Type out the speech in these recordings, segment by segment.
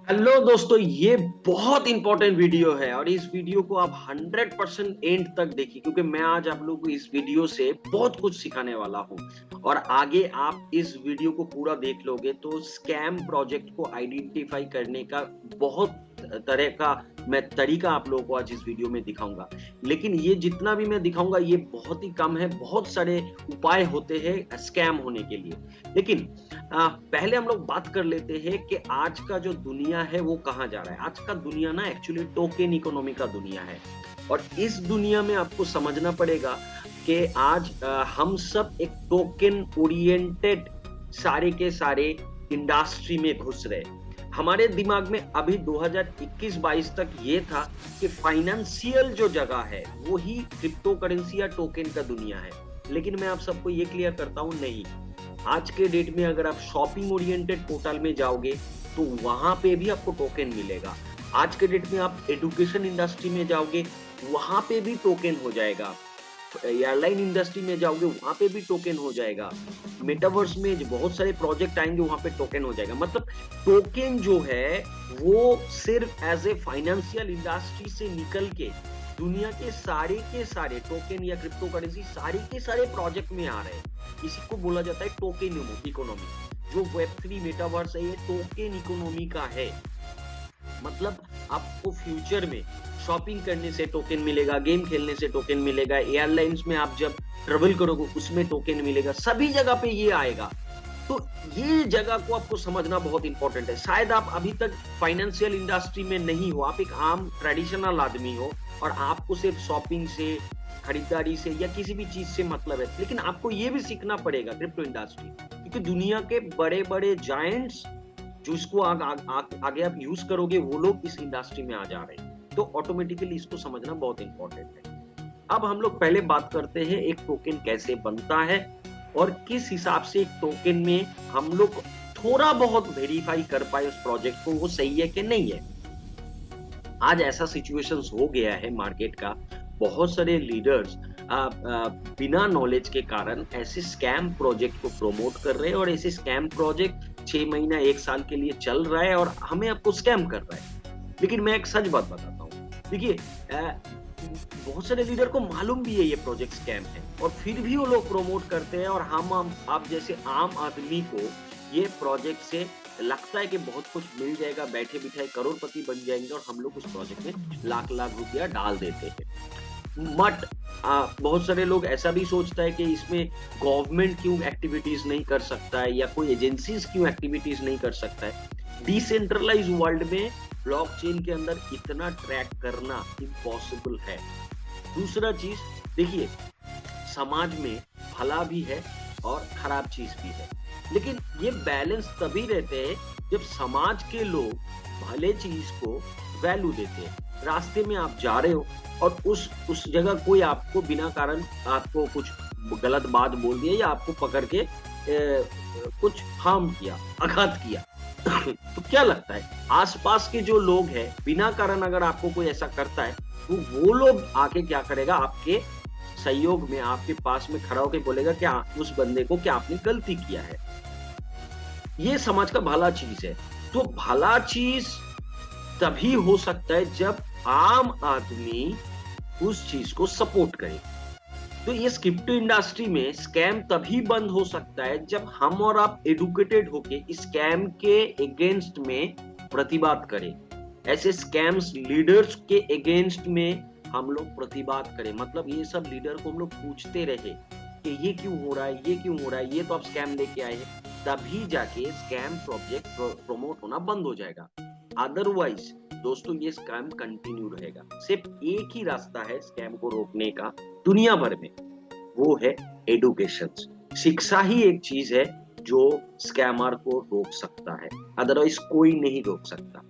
Hello दोस्तों, ये बहुत इंपॉर्टेंट वीडियो है और इस वीडियो को आप 100% एंड तक देखिए क्योंकि मैं आज आप लोगों को इस वीडियो से बहुत कुछ सिखाने वाला हूं। और आगे आप इस वीडियो को पूरा देख लोगे तो स्कैम प्रोजेक्ट को आइडेंटिफाई करने का बहुत तरह का मैं तरीका आप लोगों को आज इस वीडियो में दिखाऊंगा। लेकिन ये जितना भी मैं दिखाऊंगा ये बहुत ही कम है, बहुत सारे उपाय होते हैं स्कैम होने के लिए। लेकिन पहले हम लोग बात कर लेते हैं कि आज का जो दुनिया है वो कहाँ जा रहा है। आज का दुनिया ना एक्चुअली टोकन इकोनॉमी का दुनिया है और इस दुनिया में आपको समझना पड़ेगा कि आज हम सब एक टोकन ओरिएंटेड सारे के सारे इंडस्ट्री में घुस रहे। हमारे दिमाग में अभी 2021-22 तक ये था कि फाइनेंशियल जो जगह है वो ही क्रिप्टो करेंसी या टोकन का दुनिया है। लेकिन मैं आप सबको ये क्लियर करता हूं, नहीं। आज के डेट में अगर आप शॉपिंग ओरिएंटेड पोर्टल में जाओगे तो वहां पे भी आपको टोकन मिलेगा। आज के डेट में आप एजुकेशन इंडस्ट्री में जाओगे वहां पे भी टोकन हो जाएगा। एयरलाइन इंडस्ट्री में जाओगे वहां पे भी टोकन हो जाएगा। मेटावर्स में जो बहुत सारे प्रोजेक्ट आएंगे वहां पे टोकन हो जाएगा। मतलब टोकन जो है वो सिर्फ एज ए फाइनेंशियल इंडस्ट्री से निकल के दुनिया के सारे टोकन या क्रिप्टो करेंसी सारे के सारे प्रोजेक्ट में आ रहे हैं। इसी को बोला जाता है टोकन इकोनॉमी। जो वेब3 मेटावर्स है ये टोकन इकोनॉमी का है। मतलब आपको फ्यूचर में शॉपिंग करने से टोकन मिलेगा, गेम खेलने से टोकन मिलेगा, एयरलाइंस में आप जब ट्रेवल करोगे उसमें टोकन मिलेगा, सभी जगह पे ये आएगा। तो ये जगह को आपको समझना बहुत इंपॉर्टेंट है। शायद आप अभी तक फाइनेंशियल इंडस्ट्री में नहीं हो, आप एक आम ट्रेडिशनल आदमी हो और आपको सिर्फ शॉपिंग से, खरीदारी से या किसी भी चीज से मतलब है। लेकिन आपको ये भी सीखना पड़ेगा क्रिप्टो इंडस्ट्री, क्योंकि दुनिया के बड़े बड़े जायंट्स जो इसको आगे आप यूज करोगे वो लोग इस इंडस्ट्री में आ जा रहे हैं। तो ऑटोमेटिकली इसको समझना बहुत इंपॉर्टेंट है। अब हम लोग पहले बात करते हैं एक टोकन कैसे बनता है और किस हिसाब से एक टोकन में हम लोग थोड़ा बहुत वेरीफाई कर पाए उस प्रोजेक्ट को वो सही है कि नहीं है। आज ऐसा सिचुएशंस हो गया है मार्केट का, बहुत सारे लीडर्स बिना नॉलेज के कारण ऐसे स्कैम प्रोजेक्ट को प्रमोट कर रहे हैं और ऐसे स्कैम प्रोजेक्ट 6 महीना 1 साल के लिए चल रहा है और हमें आपको स्कैम कर रहा है। लेकिन मैं एक सच बात बताता हूँ, देखिए बहुत सारे लीडर को मालूम भी है ये प्रोजेक्ट स्कैम है और फिर भी वो लोग प्रमोट करते हैं और हम आप जैसे आम आदमी को ये प्रोजेक्ट से लगता है कि बहुत कुछ मिल जाएगा, बैठे बिठाए करोड़पति बन जाएंगे और हम लोग उस प्रोजेक्ट में लाख लाख रुपया डाल देते हैं। बट बहुत सारे लोग ऐसा भी सोचता है कि इसमें गवर्नमेंट क्यों एक्टिविटीज नहीं कर सकता है या कोई एजेंसीज क्यों एक्टिविटीज नहीं कर सकता है। डिसेंट्रलाइज वर्ल्ड में ब्लॉकचेन के अंदर इतना ट्रैक करना इम्पॉसिबल है। दूसरा चीज देखिए, समाज में भला भी है और खराब चीज भी है, लेकिन ये बैलेंस तभी रहते हैं जब समाज के लोग भले चीज को वैल्यू देते हैं। रास्ते में आप जा रहे हो और उस जगह कोई आपको बिना कारण आपको कुछ गलत बात बोल दिया या आपको पकड़ के कुछ हार्म किया, आघात किया तो क्या लगता है आसपास के जो लोग हैं बिना कारण अगर आपको कोई ऐसा करता है तो वो लोग आके क्या करेगा, आपके सहयोग में आपके पास में खड़ा होकर बोलेगा क्या उस बंदे को क्या आपने गलती किया है। ये समाज का भला चीज है। तो भला चीज तभी हो सकता है जब आम आदमी उस चीज को सपोर्ट करे। तो ये क्रिप्टो इंडस्ट्री में स्कैम तभी बंद हो सकता है जब हम और आप एडुकेटेड होके इस स्कैम के अगेंस्ट में प्रतिवाद करें। ऐसे स्कैम्स लीडर्स के अगेंस्ट में हम लोग प्रतिवाद करें। मतलब ये सब लीडर को हम लोग पूछते रहे कि ये क्यों हो रहा है, ये क्यों हो रहा है, ये तो आप स्कैम लेके आए हैं। तभी जाके स्कैम प्रोजेक्ट प्रमोट होना बंद हो जाएगा। अदरवाइज दोस्तों ये स्कैम कंटिन्यू रहेगा। सिर्फ एक ही रास्ता है स्कैम को रोकने का दुनिया भर में, वो है एडुकेशन। शिक्षा ही एक चीज है जो स्कैमर को रोक सकता है, अदरवाइज कोई नहीं रोक सकता।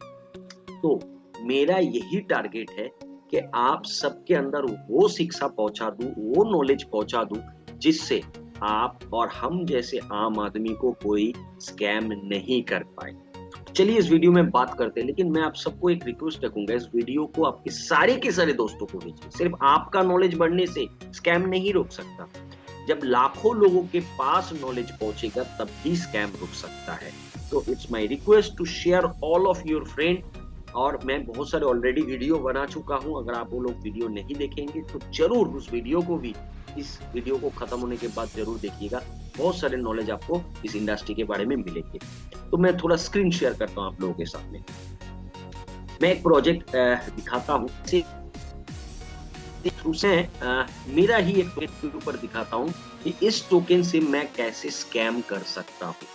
तो मेरा यही टारगेट है कि आप सबके अंदर वो शिक्षा पहुंचा दूं, वो नॉलेज पहुंचा दूं जिससे आप और हम जैसे आम आदमी को कोई स्कैम नहीं कर पाए। चलिए इस वीडियो में बात करते हैं, लेकिन मैं आप सबको एक रिक्वेस्ट रखूंगा, इस वीडियो को आपके सारे के सारे दोस्तों को भेजिए। सिर्फ आपका नॉलेज बढ़ने से स्कैम नहीं रोक सकता। जब लाखों लोगों के पास नॉलेज पहुंचेगा तब भी स्कैम रुक सकता है। तो it's my request to share all of your friend. और मैं बहुत सारे ऑलरेडी वीडियो बना चुका हूं, अगर आप वो लोग वीडियो नहीं देखेंगे तो जरूर उस वीडियो को भी, इस वीडियो को खत्म होने के बाद जरूर देखिएगा। बहुत सारे नॉलेज आपको इस इंडस्ट्री के बारे में मिलेंगे। तो मैं थोड़ा स्क्रीन शेयर करता हूं आप लोगों के सामने। मैं एक प्रोजेक्ट दिखाता हूं, मेरा ही एक टोकन के ऊपर दिखाता हूं कि इस टोकन से मैं कैसे स्कैम कर सकता हूं।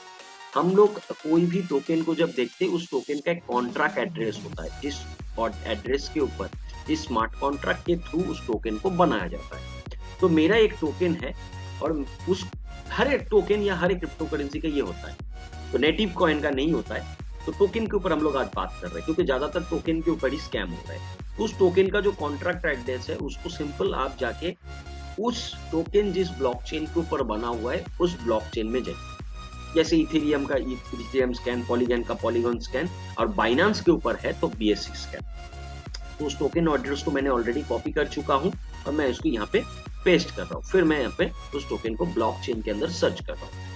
हम लोग कोई भी टोकन को जब देखते हैं, उस टोकन का एक कॉन्ट्रैक्ट एड्रेस होता है, जिस एड्रेस के ऊपर इस स्मार्ट कॉन्ट्रैक्ट के थ्रू उस टोकन को बनाया जाता है। तो मेरा एक टोकन है और उस हर एक टोकन या हर एक क्रिप्टो करेंसी का ये होता है, तो नेटिव कॉइन का नहीं होता है। तो टोकन के ऊपर हम लोग आज बात कर रहे हैं, क्योंकि ज्यादातर टोकन के ऊपर ही स्कैम हो रहा है। उस टोकन का जो कॉन्ट्रैक्ट एड्रेस है, उसको सिंपल आप जाके उस टोकन जिस ब्लॉकचेन के ऊपर बना हुआ है उस ब्लॉकचेन में जाइए। जैसे इथेरियम का इथेरियम स्कैन, पॉलीगन का पॉलीगन स्कैन, और बाइनेंस के ऊपर है तो BSC स्कैन। तो उस टोकन एड्रेस को मैंने ऑलरेडी कॉपी कर चुका हूं और मैं इसको यहाँ पे पेस्ट कर रहा हूँ। फिर मैं यहाँ पे उस टोकन को ब्लॉकचेन के अंदर सर्च कर रहा हूँ।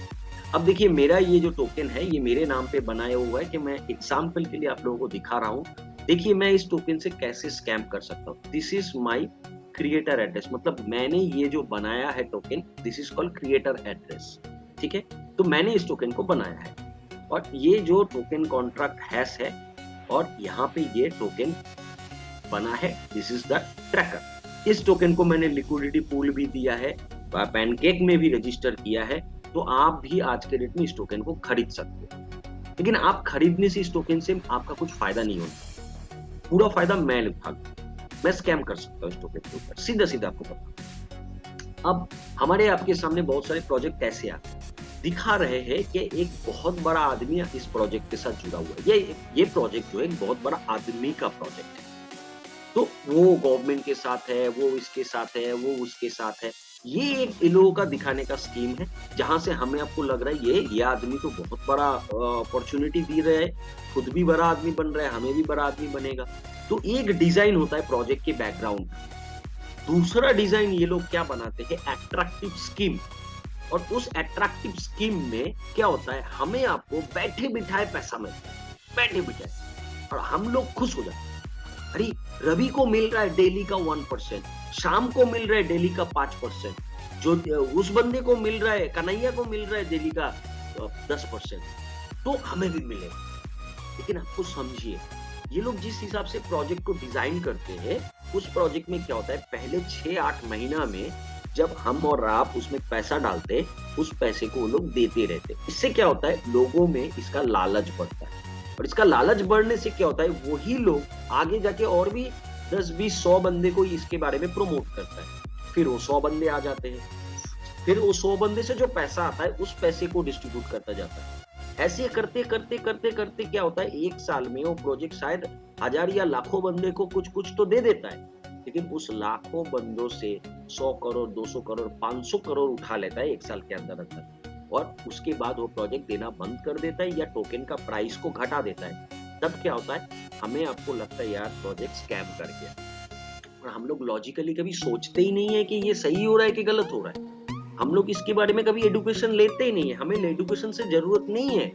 अब देखिए, मेरा ये जो टोकन है ये मेरे नाम पे बनाया हुआ है, कि मैं एग्जाम्पल के लिए आप लोगों को दिखा रहा हूँ। देखिए मैं इस टोकन से कैसे स्कैम कर सकता हूँ। This is my creator address, मतलब मैंने ये जो बनाया है token, this is called creator address. ठीक है, तो मैंने इस टोकन को बनाया है और ये जो टोकन कॉन्ट्रैक्ट हैश है और यहाँ पे ये टोकन बना है, दिस इज द ट्रैकर। इस टोकन को मैंने लिक्विडिटी पूल भी दिया है, पैनकेक में भी रजिस्टर किया है। तो आप भी आज के डेट में इस टोकन को खरीद सकते हो, लेकिन आप खरीदने से इस टोकन से आपका कुछ फायदा नहीं होगा। पूरा फायदा मैं उठाऊंगा, मैं स्कैम कर सकता हूँ इस टोकन के ऊपर, सीधा सीधा आपको पता। अब हमारे आपके सामने बहुत सारे प्रोजेक्ट कैसे आते हैं, दिखा रहे हैं कि एक बहुत बड़ा आदमी इस प्रोजेक्ट के साथ जुड़ा हुआ है। ये प्रोजेक्ट जो है एक बहुत बड़ा आदमी का प्रोजेक्ट है, तो वो गवर्नमेंट के साथ है, वो इसके साथ है, वो उसके साथ है। ये एक इन लोगों का दिखाने का स्कीम है, जहां से हमें आपको लग रहा है ये आदमी तो बहुत बड़ा अपॉर्चुनिटी दे रहा है, खुद भी बड़ा आदमी बन रहा है, हमें भी बड़ा आदमी बनेगा। तो एक डिजाइन होता है प्रोजेक्ट के बैकग्राउंड। दूसरा डिजाइन ये लोग क्या बनाते हैं, अट्रैक्टिव स्कीम। और उस अट्रैक्टिव स्कीम में क्या होता है, हमें आपको बैठे बिठाए पैसा मिलता है, बैठे बिठाए, और हम लोग खुश हो जाते हैं। अरे रवि को मिल रहा है डेली का 1%, शाम को मिल रहा है डेली का 5%, जो उस बंदे को मिल रहा है, कन्हैया को मिल रहा है डेली का 10%, तो हमें भी मिलेगा। लेकिन आपको समझिए, ये लोग जिस हिसाब से प्रोजेक्ट को डिजाइन करते हैं, उस प्रोजेक्ट में क्या होता है, पहले 6-8 महीना में जब हम और आप उसमें पैसा डालते, उस पैसे को वो लोग देते रहते। इससे क्या होता है, लोगों में इसका लालच बढ़ता है, और इसका लालच बढ़ने से क्या होता है, वही लोग आगे जाके और भी 10-20-100 बंदे को इसके बारे में प्रमोट करता है। फिर वो 100 बंदे आ जाते हैं, फिर वो 100 बंदे से जो पैसा आता है उस पैसे को डिस्ट्रीब्यूट करता जाता है। ऐसे करते करते करते करते क्या होता है, एक साल में वो प्रोजेक्ट शायद 1000 या लाखों बंदे को कुछ कुछ तो दे देता है, लेकिन उस लाखों बंदों से 100 करोड़, 200 करोड़, 500 करोड़ उठा लेता है एक साल के अंदर अंदर, और उसके बाद वो प्रोजेक्ट देना बंद कर देता है या टोकन का प्राइस को घटा देता है। तब क्या होता है, हमें आपको लगता है यार प्रोजेक्ट स्कैम कर गया, और हम लोग लॉजिकली कभी सोचते ही नहीं है कि ये सही हो रहा है कि गलत हो रहा है। हम लोग इसके बारे में कभी एडुकेशन लेते ही नहीं है, हमें एडुकेशन से जरूरत नहीं है,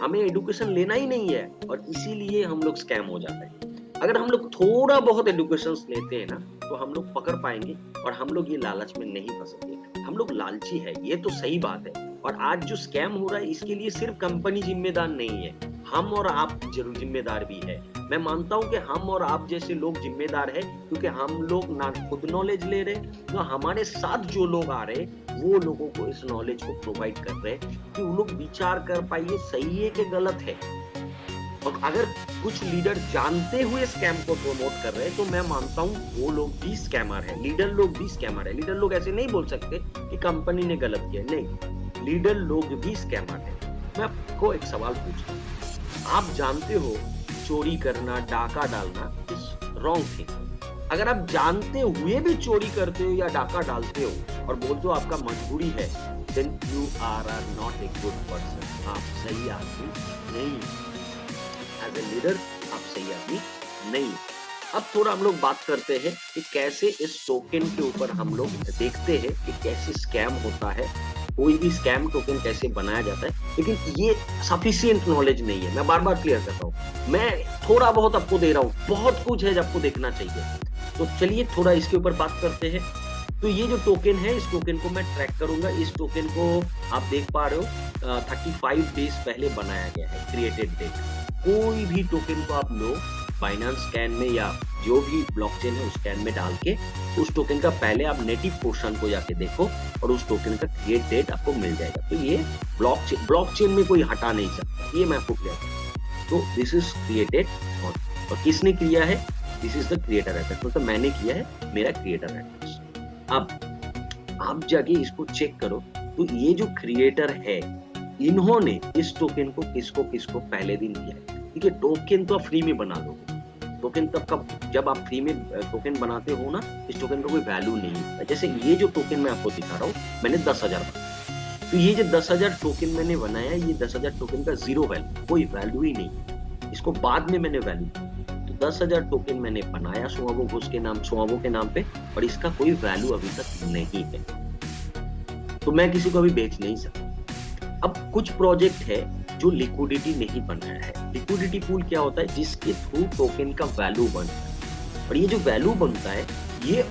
हमें एडुकेशन लेना ही नहीं है, और इसीलिए हम लोग स्कैम हो जाते हैं। अगर हम लोग थोड़ा बहुत एडुकेशन लेते हैं ना, तो हम लोग पकड़ पाएंगे और हम लोग ये लालच में नहीं फंसेंगे। हम लोग लालची है, ये तो सही बात है। और आज जो स्कैम हो रहा है, इसके लिए सिर्फ कंपनी जिम्मेदार नहीं है, हम और आप जरूर जिम्मेदार भी है। मैं मानता हूं कि हम और आप जैसे लोग जिम्मेदार है, क्योंकि हम लोग ना खुद नॉलेज ले रहे, तो हमारे साथ जो लोग आ रहे वो लोगों को इस नॉलेज को प्रोवाइड कर रहे कि वो लोग विचार कर पाइए सही है कि गलत है। और अगर कुछ लीडर जानते हुए स्कैम को प्रमोट कर रहे हैं, तो मैं मानता हूं वो लोग भी स्कैमर है, लीडर लोग भी स्कैमर है। लीडर लोग ऐसे नहीं बोल सकते कि कंपनी ने गलत किया, नहीं, लीडर लोग भी स्कैमर है। मैं आपको एक सवाल पूछता हूं, आप जानते हो चोरी करना, डाका डालना इज रॉन्ग थिंग। अगर आप जानते हुए भी चोरी करते हो या डाका डालते हो और बोलते हो आपका मजबूरी है, then you are not a good person। आप सही आदमी नहीं, एज ए लीडर आप सही आदमी नहीं। अब थोड़ा हम लोग बात करते हैं कि कैसे इस टोकन के ऊपर हम लोग देखते हैं कि कैसे स्कैम होता है, कोई भी स्कैम टोकन कैसे बनाया जाता है। लेकिन ये सफिशिएंट नॉलेज नहीं है, मैं बार-बार क्लियर करता हूँ। मैं थोड़ा बहुत आपको दे रहा हूँ, बहुत कुछ है जो आपको देखना चाहिए। तो चलिए थोड़ा इसके ऊपर बात करते हैं। तो ये जो टोकन है, इस टोकन को मैं ट्रैक करूँगा। इस टोकन को आप देख पा रहे हो 35 डेज़ पहले बनाया गया है, क्रिएटेड डेट। कोई भी टोकन को आप लो बाइनेंस स्कैन में या जो भी ब्लॉकचेन है उस स्कैन में डाल के उस टोकन का पहले आप नेटिव पोर्शन को जाके देखो और उस टोकन का क्रिएट डेट आपको मिल जाएगा। तो ये ब्लॉकचेन में कोई हटा नहीं सकता, ये मैं आपको क्लियर करता हूँ। तो दिस इज क्रिएटेड और किसने किया है? This is the creator address, मतलब मैंने किया है, मेरा क्रिएटर एड्रेस। अब आप जाके इसको चेक करो, तो ये जो क्रिएटर है इन्होंने इस टोकन को किसको किसको पहले दिन दिया है। ठीक है, टोकन तो आप फ्री में बना लो, टोकन तब कब जब आप फ्री में टोकन बनाते हो ना, इस टोकन का कोई वैल्यू नहीं है। जैसे ये जो टोकन मैं आपको दिखा रहा हूँ, मैंने 10,000 बनाया, तो ये जो 10,000 टोकन मैंने बनाया, ये 10,000 टोकन का जीरो वैल्यू, कोई वैल्यू ही नहीं। इसको बाद में मैंने वैल्यू, तो 10,000 टोकन मैंने बनाया सोआवो घोष के नाम, सोआवो के नाम पे, और इसका कोई वैल्यू अभी तक नहीं है, तो मैं किसी को अभी बेच नहीं सकता। अब कुछ प्रोजेक्ट है जो लिक्विडिटी नहीं बनाया है। लिक्विडिटी पूल क्या होता है? जिसके थ्रू टोकन का वैल्यू बनता है, और ये जो वैल्यू बनता है ये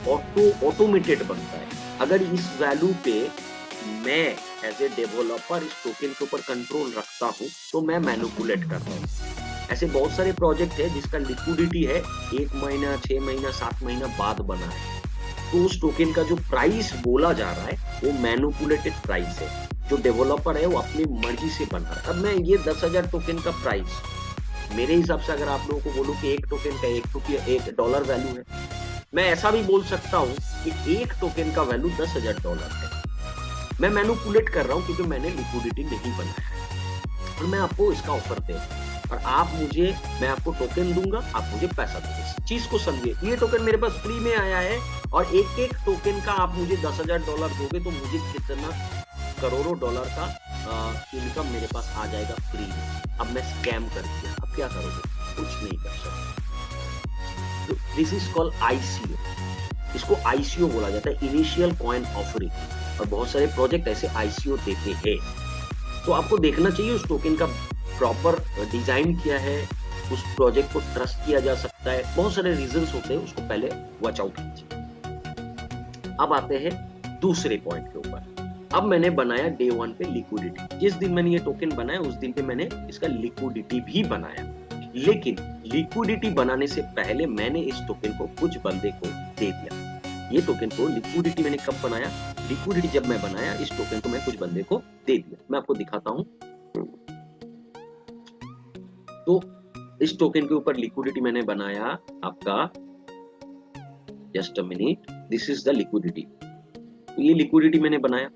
ऑटोमेटेड बनता है। अगर इस वैल्यू पे मैं एज ए डेवलपर इस टोकन के ऊपर कंट्रोल रखता हूँ तो मैं मैनिपुलेट करता हूँ। ऐसे बहुत सारे प्रोजेक्ट है जिसका लिक्विडिटी है 1 महीना, 6 महीना, 7 महीना बाद बना है, तो उस टोकन का जो प्राइस बोला जा रहा है वो मैनिपुलेटेड प्राइस है, जो डेवलपर है वो अपनी मर्जी से बना रहा है। अब मैं ये 10,000 टोकन का प्राइस, मेरे हिसाब से अगर आप लोगों को बोलूं कि एक टोकन का $1 वैल्यू है, मैं ऐसा भी बोल सकता हूं कि एक टोकन का वैल्यू $10,000 है। मैं मैनिपुलेट कर रहा हूं क्योंकि मैंने लिक्विडिटी नहीं बनाया है, और मैं आपको इसका ऑफर दे रहा हूं, और मैं आपको टोकन दूंगा, आप मुझे पैसा दोगे। इस चीज को समझिए, ये टोकन मेरे पास फ्री में आया है, और एक एक टोकन का आप मुझे $10,000 दोगे तो मुझे कितना करोड़ों डॉलर का इनकम मेरे पास आ जाएगा फ्री में। अब मैं स्कैम कर दिया, अब क्या करोगे? कुछ नहीं कर सकते। तो दिस इज कॉल्ड आईसीओ, इसको आईसीओ बोला जाता है, इनिशियल कॉइन ऑफरिंग, और बहुत सारे प्रोजेक्ट ऐसे आईसीओ देते हैं। तो आपको देखना चाहिए उस टोकन का प्रॉपर डिजाइन क्या है, उस प्रोजेक्ट को ट्रस्ट किया जा सकता है, बहुत सारे रीजंस होते हैं, उसको पहले वॉच आउट कीजिए। अब आते हैं दूसरे पॉइंट के ऊपर। अब मैंने बनाया डे 1 पे लिक्विडिटी, जिस दिन मैंने ये टोकन बनाया उस दिन पे मैंने इसका लिक्विडिटी भी बनाया। लेकिन लिक्विडिटी बनाने से पहले मैंने इस टोकन को कुछ बंदे को दे दिया। ये टोकन को लिक्विडिटी मैंने कब बनाया? लिक्विडिटी जब मैं बनाया, इस टोकन को मैं कुछ बंदे को दे दिया। मैं आपको दिखाता हूं। तो इस टोकन के ऊपर लिक्विडिटी मैंने बनाया आपका, just a minute, this is the liquidity. ये लिक्विडिटी मैंने बनाया,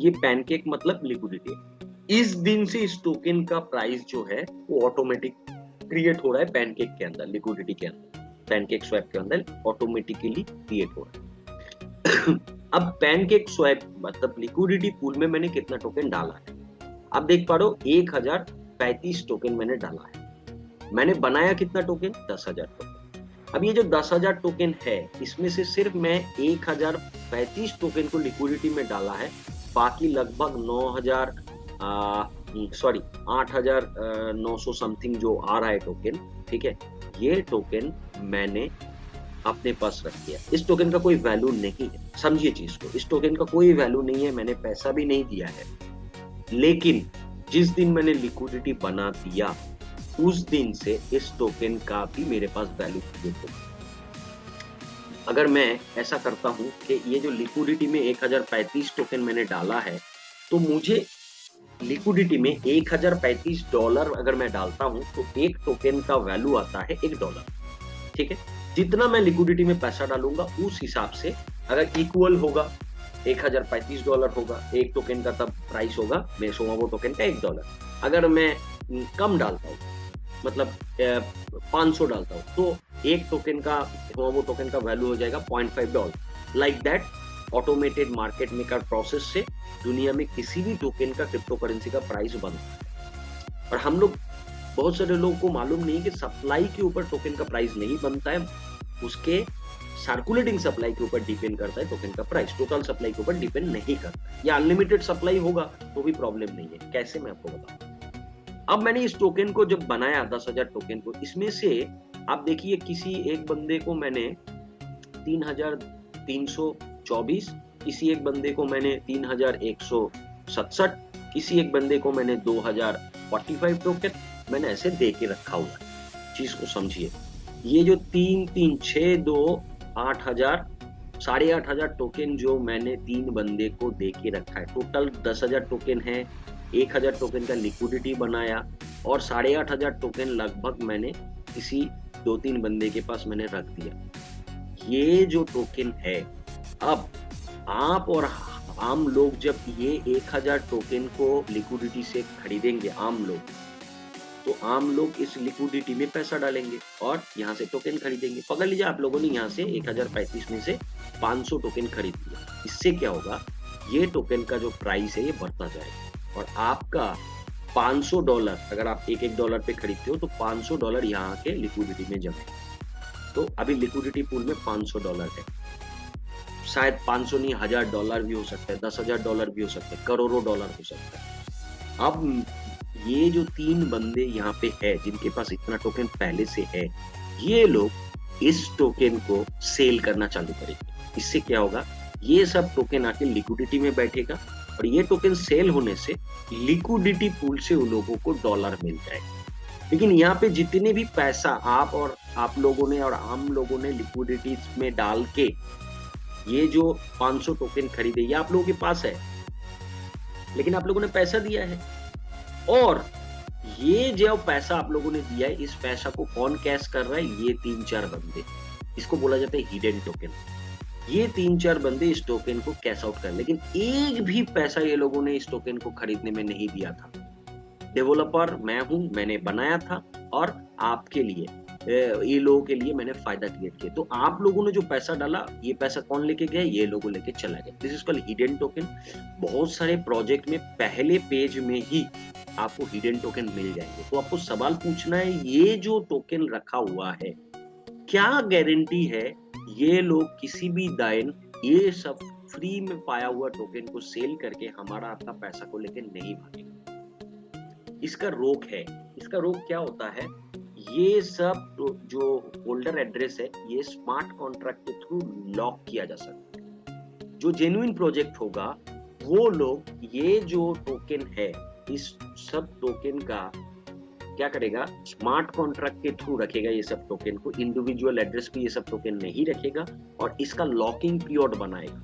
ये पैनकेक मतलब लिक्विडिटी है। इस दिन से इस टोकन का प्राइस जो है वो ऑटोमेटिक क्रिएट हो रहा है पैनकेक के अंदर, लिक्विडिटी के अंदर, पैनकेक स्वैप के अंदर ऑटोमेटिकली क्रिएट हो रहा है। अब पैनकेक स्वैप मतलब लिक्विडिटी पूल में मैंने कितना टोकन डाला है, आप देख पा रहे हो 1035 टोकन मैंने डाला है। मैंने बनाया कितना टोकन? 10,000 टोकन। अब ये जो 10,000 टोकन है, इसमें से सिर्फ मैं 1035 टोकन को लिक्विडिटी में डाला है, बाकी लगभग 8,900 समथिंग जो आ रहा है टोकन, ठीक है, ये टोकन मैंने अपने पास रख दिया। इस टोकन का कोई वैल्यू नहीं है, समझिए चीज को, इस टोकन का कोई वैल्यू नहीं है, मैंने पैसा भी नहीं दिया है। लेकिन जिस दिन मैंने लिक्विडिटी बना दिया उस दिन से इस टोकन का भी मेरे पास वैल्यू क्रिएट होगा। अगर मैं ऐसा करता हूं कि ये जो लिक्विडिटी में 1035 टोकन मैंने डाला है, तो मुझे लिक्विडिटी में $1035 अगर मैं डालता हूं तो एक टोकन का वैल्यू आता है $1, ठीक है। जितना मैं लिक्विडिटी में पैसा डालूंगा उस हिसाब से अगर इक्वल होगा $1035 होगा एक टोकन का, तब प्राइस होगा मेरे सोआवो टोकन का $1। अगर मैं कम डालता हूँ, मतलब 500 डालता हूँ, तो एक टोकन का सोआवो टोकन का वैल्यू हो जाएगा $0.5। Like that automated market maker process से दुनिया में किसी भी टोकन का क्रिप्टो करेंसी का प्राइस बनता है। और हम लोग, बहुत सारे लोगों को मालूम नहीं कि सप्लाई के ऊपर टोकन का प्राइस नहीं बनता है, उसके सर्कुलेटिंग सप्लाई के ऊपर डिपेंड करता है टोकन का प्राइस, टोटल सप्लाई के ऊपर डिपेंड नहीं करता। या अनलिमिटेड सप्लाई होगा तो भी प्रॉब्लम नहीं है। कैसे, मैं आपको बताऊं। अब मैंने इस टोकन को जब बनाया 10,000 टोकन को, इसमें से आप देखिए किसी एक बंदे को मैंने 3,324, किसी एक बंदे को मैंने 3,167, किसी एक बंदे को मैंने 2,045 टोकन मैंने ऐसे दे के रखा हुआ है। चीज को समझिए, ये जो 3,3,6,2 8,000 8,500 टोकन जो मैंने 3 बंदे को दे के रखा है, टोटल 10,000 टोकन है। 1,000 टोकन का लिक्विडिटी बनाया और 8,500 टोकन लगभग मैंने किसी 2-3 बंदे के पास मैंने रख दिया। ये जो टोकन है, अब आप और आम लोग जब ये 1,000 टोकन को लिक्विडिटी से खरीदेंगे, आम लोग, तो आम लोग इस लिक्विडिटी में पैसा डालेंगे और यहाँ से टोकन खरीदेंगे। पकड़ लीजिए आप लोगों ने यहाँ से 1035 में से 500 टोकन खरीद लिया। इससे क्या होगा, ये टोकन का जो प्राइस है ये बढ़ता जाएगा और आपका $500, अगर आप एक डॉलर पे खरीदते हो तो $500 यहाँ के लिक्विडिटी में जमे। तो अभी लिक्विडिटी पूल में $500 है, शायद 500 नहीं, $1,000 भी हो सकता है, $10,000 भी हो सकता है, करोड़ों डॉलर हो सकता है। अब ये जो 3 बंदे यहाँ पे है जिनके पास इतना टोकन पहले से है, ये लोग इस टोकन को सेल करना चालू करेंगे। इससे क्या होगा, ये सब टोकन आके लिक्विडिटी में बैठेगा और ये टोकन सेल होने से लिक्विडिटी पूल से उन लोगों को डॉलर मिल जाएगा। लेकिन यहाँ पे जितने भी पैसा आप लोगों ने और आम लोगों ने लिक्विडिटी में डाल के ये जो 500 टोकन खरीदे, ये आप लोगों के पास है, लेकिन आप लोगों ने पैसा दिया है और ये जो पैसा आप लोगों ने दिया है, इस पैसा को कौन कैश कर रहा है, ये 3-4 बंदे, इसको बोला जाता है हिडन टोकन। ये 3-4 बंदे इस टोकन को कैश आउट कर, लेकिन एक भी पैसा ये लोगों ने इस टोकन को खरीदने में नहीं दिया था। डेवलपर मैं हूं, मैंने बनाया था और आपके लिए, ये लोगों के लिए मैंने फायदा क्रिएट किया। तो आप लोगों ने जो पैसा डाला, ये पैसा कौन लेके गया, ये लोगों लेके चला गया। This is called hidden token. बहुत सारे प्रोजेक्ट में पहले पेज में ही आपको हिडन टोकन मिल जाएंगे। तो आपको सवाल पूछना है, ये जो टोकन रखा हुआ है, क्या गारंटी है ये लोग किसी भी दिन ये सब फ्री में पाया हुआ टोकन को सेल करके हमारा आपका पैसा को लेके नहीं भागेंगे। इसका रोक है। इसका रोक क्या होता है, ये सब जो होल्डर एड्रेस है, ये स्मार्ट कॉन्ट्रैक्ट के थ्रू लॉक किया जा सकता है। जो जेन्युइन प्रोजेक्ट होगा, वो लोग ये जो टोकन है, इस सब टोकन का क्या करेगा, स्मार्ट कॉन्ट्रैक्ट के थ्रू रखेगा ये सब टोकन को। इंडिविजुअल एड्रेस पे ये सब टोकन नहीं रखेगा और इसका लॉकिंग पीरियड बनाएगा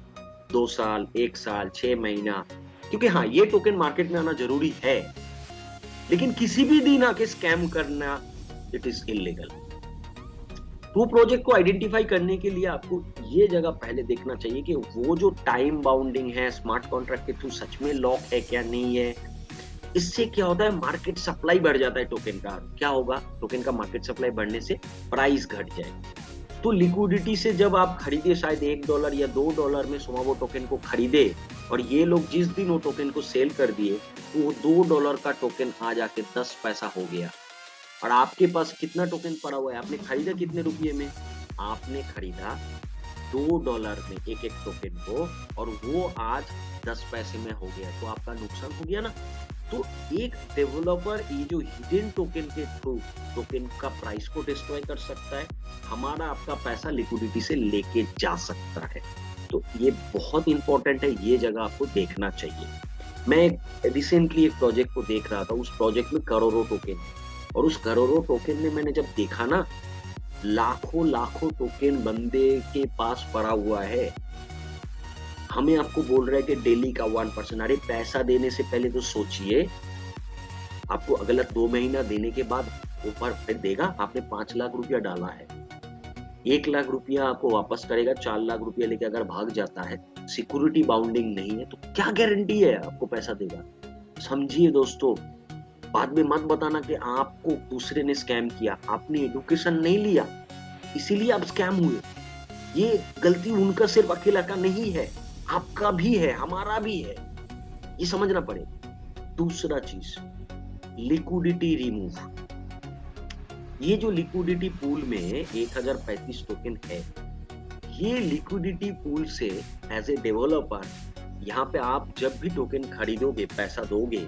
2 साल, 1 साल, 6 महीना। क्योंकि हाँ, ये टोकन मार्केट में आना जरूरी है, लेकिन किसी भी दिन आके स्कैम करना इट इज इलीगल। तो प्रोजेक्ट को आइडेंटिफाई करने के लिए आपको ये जगह पहले देखना चाहिए कि वो जो टाइम बाउंडिंग है स्मार्ट कॉन्ट्रैक्ट के थ्रू सच में लॉक है क्या नहीं है। इससे क्या होता है, मार्केट सप्लाई बढ़ जाता है टोकन का। क्या होगा, टोकन का मार्केट सप्लाई बढ़ने से प्राइस घट जाए। तो लिक्विडिटी से जब आप खरीदे, शायद $1 या $2 में वो टोकन को खरीदे और ये लोग जिस दिन वो टोकन को सेल कर दिए, तो वो $2 का टोकन आ जाके 10 पैसा हो गया। और आपके पास कितना टोकन पड़ा हुआ है, आपने खरीदा कितने रुपये में, आपने खरीदा $2 में एक टोकन को, और वो आज 10 पैसे में हो गया। तो आपका नुकसान हो गया ना। तो एक डेवलपर ये जो हिडन टोकन के थ्रू टोकन का प्राइस को डिस्ट्रॉय कर सकता है, हमारा आपका पैसा लिक्विडिटी से लेके जा सकता है। तो ये बहुत इंपॉर्टेंट है, ये जगह आपको देखना चाहिए। मैं रिसेंटली एक प्रोजेक्ट को देख रहा था, उस प्रोजेक्ट में करोड़ों टोकन, और उस करोड़ों टोकन में मैंने जब देखा ना, लाखों टोकन बंदे के पास पड़ा हुआ है। हमें आपको बोल रहा है कि डेली का 1%। अरे पैसा देने से पहले तो सोचिए, आपको अगला 2 महीना देने के बाद ऊपर फिर देगा। आपने 5 लाख रुपया डाला है, 1 लाख रुपया आपको वापस करेगा, 4 लाख रुपया लेके अगर भाग जाता है, सिक्योरिटी बाउंडिंग नहीं है, तो क्या गारंटी है आपको पैसा देगा। समझिए दोस्तों, बाद में मत बताना कि आपको दूसरे ने स्कैम किया, आपने एडुकेशन नहीं लिया इसीलिए आप स्कैम हुए। ये गलती उनका सिर्फ अकेला का नहीं है, आपका भी है, हमारा भी है, ये समझना पड़ेगा। दूसरा चीज, लिक्विडिटी रिमूव। ये जो लिक्विडिटी पूल में 1035 टोकन है, ये लिक्विडिटी पूल से एज ए डेवलपर यहाँ पे आप जब भी टोकन खरीदोगे, पैसा दोगे,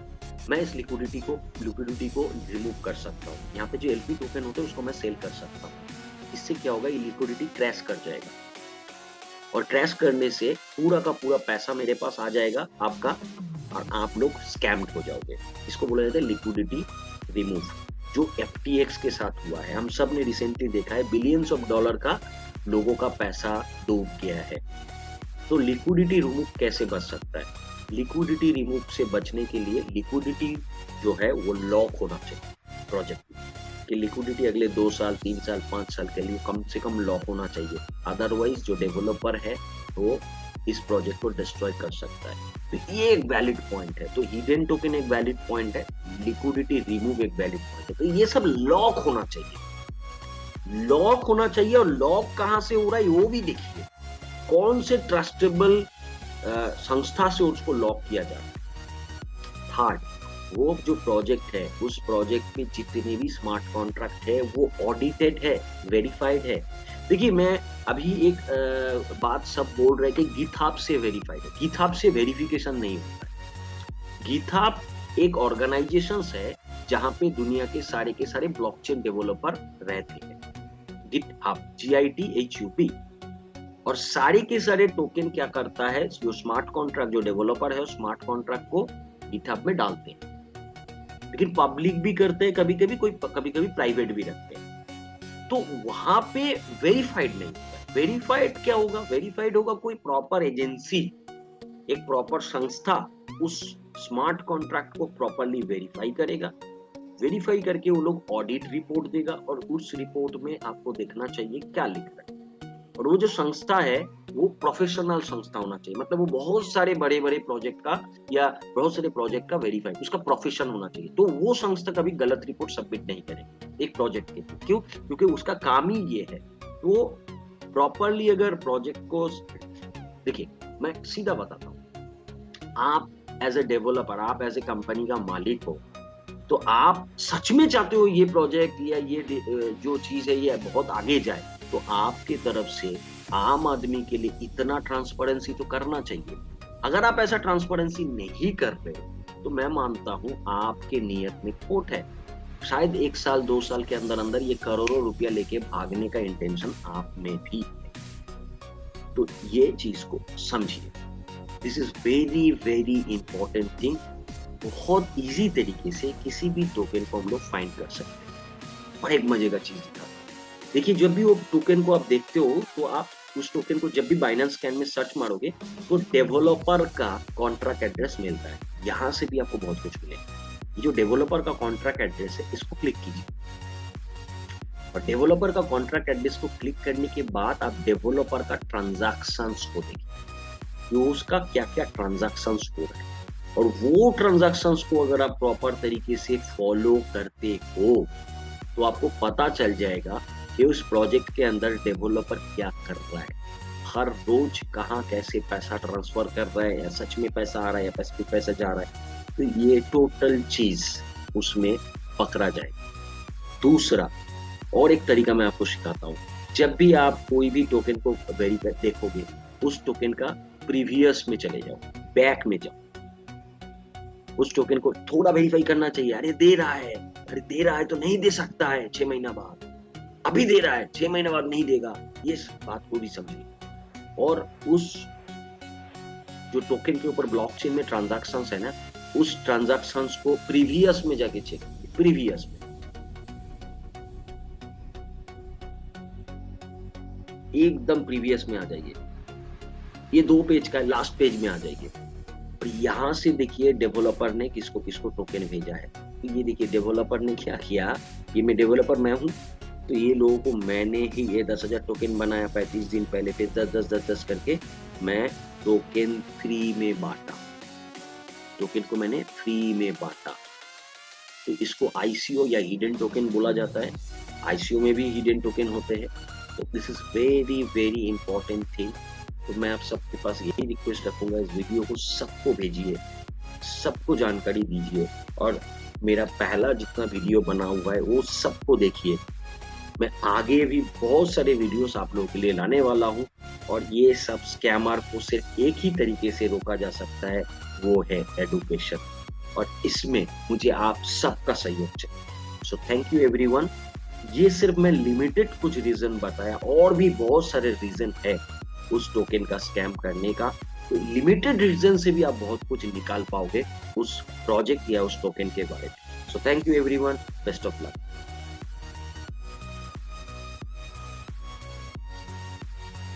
मैं इस लिक्विडिटी को रिमूव कर सकता हूँ। यहाँ पे जो एलपी टोकन होते हैं उसको मैं सेल कर सकता हूँ। इससे क्या होगा, ये लिक्विडिटी क्रैश कर जाएगा और क्रैश करने से पूरा का पूरा पैसा मेरे पास आ जाएगा आपका, और आप लोग स्कैम्ड हो जाओगे। इसको बोला जाता है लिक्विडिटी रिमूव, जो एफटीएक्स के साथ हुआ है। हम सब ने रिसेंटली देखा है, बिलियंस ऑफ डॉलर का लोगों का पैसा डूब गया है। तो लिक्विडिटी रिमूव कैसे बच सकता है? लिक्विडिटी रिमूव से बचने के लिए लिक्विडिटी जो है वो लॉक होना चाहिए प्रोजेक्ट में, कि लिक्विडिटी अगले 2 साल, 3 साल, 5 साल के लिए कम से कम लॉक होना चाहिए। अदरवाइज जो डेवलपर है वो इस प्रोजेक्ट को डिस्ट्रॉय कर सकता है। तो ये एक वैलिड पॉइंट है। तो हिडन टोकन एक वैलिड पॉइंट है, लिक्विडिटी रिमूव एक वैलिड पॉइंट है। तो ये सब लॉक होना चाहिए, लॉक होना चाहिए। और लॉक कहां से हो रहा है वो भी देखिए, कौन से ट्रस्टेबल संस्था से उसको लॉक किया जा रहा है। थर्ड, वो जो प्रोजेक्ट है, उस प्रोजेक्ट में जितने भी स्मार्ट कॉन्ट्रैक्ट है वो ऑडिटेड है, वेरीफाइड है। देखिए, मैं अभी एक बात सब बोल रहे हैं कि गिटहब से वेरीफाइड है। गिटहब से वेरिफिकेशन नहीं होता है। गिटहब एक ऑर्गेनाइजेशन है जहां पे दुनिया के सारे ब्लॉकचेन डेवलपर रहते हैं। GitHub, GITHUB। और सारे के सारे टोकन क्या करता है, जो स्मार्ट कॉन्ट्रैक्ट जो डेवलपर है, स्मार्ट कॉन्ट्रैक्ट को गिटहब में डालते हैं। लेकिन पब्लिक भी करते हैं, कभी कभी प्राइवेट भी रखते हैं। तो वहां पे वेरीफाइड नहीं होता। वेरीफाइड क्या होगा? वेरीफाइड होगा कोई प्रॉपर एजेंसी, एक प्रॉपर संस्था उस स्मार्ट कॉन्ट्रैक्ट को प्रॉपरली वेरीफाई करेगा। वेरीफाई करके वो लोग ऑडिट रिपोर्ट देगा, और उस रिपोर्ट में आपको देखना चाहिए क्या लिख रहा है। और वो जो संस्था है वो प्रोफेशनल संस्था होना चाहिए, मतलब वो बहुत सारे बड़े बड़े प्रोजेक्ट का या बहुत सारे प्रोजेक्ट का वेरीफाई, उसका प्रोफेशन होना चाहिए। तो वो संस्था कभी गलत रिपोर्ट सबमिट नहीं करेगी एक प्रोजेक्ट के। क्यों? क्योंकि उसका काम ही ये है। तो प्रॉपरली अगर प्रोजेक्ट को देखिए, मैं सीधा बताता हूँ, आप एज ए डेवलपर, आप एज ए कंपनी का मालिक हो, तो आप सच में चाहते हो ये प्रोजेक्ट या ये जो चीज है ये बहुत आगे जाए, तो आपकी तरफ से आम आदमी के लिए इतना ट्रांसपेरेंसी तो करना चाहिए। अगर आप ऐसा ट्रांसपेरेंसी नहीं कर रहे तो मैं मानता हूं आपके नियत में खोट है। शायद 1 साल 2 साल के अंदर अंदर ये करोड़ों रुपया लेके भागने का इंटेंशन आप में भी है। तो ये चीज को समझिए। This is very very important thing. बहुत इजी तरीके से किसी भी टोकन को हम लोग फाइंड कर सकते हैं। और एक मजे का चीज दिखा, देखिए, जब भी वो टोकन को आप देखते हो तो आप उस टोकन को जब भी बाइनेंस स्कैन में सर्च मारोगे तो डेवलपर का कॉन्ट्रैक्ट एड्रेस मिलता है। यहां से भी आपको बहुत कुछ मिलेगा। ये जो डेवलपर का कॉन्ट्रैक्ट एड्रेस है, इसको क्लिक कीजिए, और डेवलपर का कॉन्ट्रैक्ट एड्रेस को क्लिक करने के बाद आप डेवलपर का ट्रांजैक्शंस को देखिए, कि उसका क्या क्या ट्रांजैक्शंस हो रहा है। और वो ट्रांजैक्शंस को अगर आप प्रॉपर तरीके से फॉलो करते हो तो आपको पता चल जाएगा कि उस प्रोजेक्ट के अंदर डेवलपर क्या कर रहा है, हर रोज कहाँ कैसे पैसा ट्रांसफर कर रहा है, या सच में पैसा आ रहा है या पैसा जा रहा है। तो ये टोटल चीज उसमें पकड़ा जाएगा। दूसरा और एक तरीका मैं आपको सिखाता हूँ। जब भी आप कोई भी टोकन को वेरीफाई देखोगे, उस टोकन का प्रीवियस में चले जाओ, बैक में जाओ। उस टोकन को थोड़ा वेरीफाई करना चाहिए। अरे दे रहा है तो नहीं दे सकता है 6 महीना बाद, अभी दे रहा है 6 महीने बाद नहीं देगा, ये बात को भी समझिए। और उस जो टोकन के ऊपर ब्लॉकचेन में ट्रांजैक्शंस है ना, उस ट्रांजैक्शंस को प्रीवियस में जाके चेक कीजिए। प्रीवियस में एकदम प्रीवियस में आ जाइए। ये 2 पेज का लास्ट पेज में आ जाइए, और यहां से देखिए डेवलपर ने किसको किसको टोकन भेजा है। तो ये देखिए डेवलपर ने क्या किया, ये मैं डेवलपर मैं हूं, तो ये लोगों को मैंने ही ये 10,000 टोकन बनाया 35 दिन पहले, फिर 10 करके मैं टोकन फ्री में बांटा। टोकन को मैंने फ्री में बांटा। तो इसको ICO या हिडन टोकन बोला जाता है। ICO में भी हिडन टोकन होते हैं। तो this is very very important thing. तो मैं आप सबके पास यही रिक्वेस्ट रखूंगा, इस वीडियो को सबको भेजिए, सबको जानकारी दीजिए और मेरा पहला जितना वीडियो बना हुआ है वो सबको देखिए। मैं आगे भी बहुत सारे वीडियोस आप लोगों के लिए लाने वाला हूँ और ये सब स्कैमर को सिर्फ एक ही तरीके से रोका जा सकता है, वो है एडुकेशन। और इसमें मुझे आप सबका सहयोग चाहिए। So thank you everyone. ये सिर्फ मैं लिमिटेड कुछ रीजन बताया, और भी बहुत सारे रीजन है उस टोकन का स्कैम करने का। तो लिमिटेड रीजन से भी आप बहुत कुछ निकाल पाओगे उस प्रोजेक्ट या उस टोकन के बारे में। So thank you everyone, best of luck.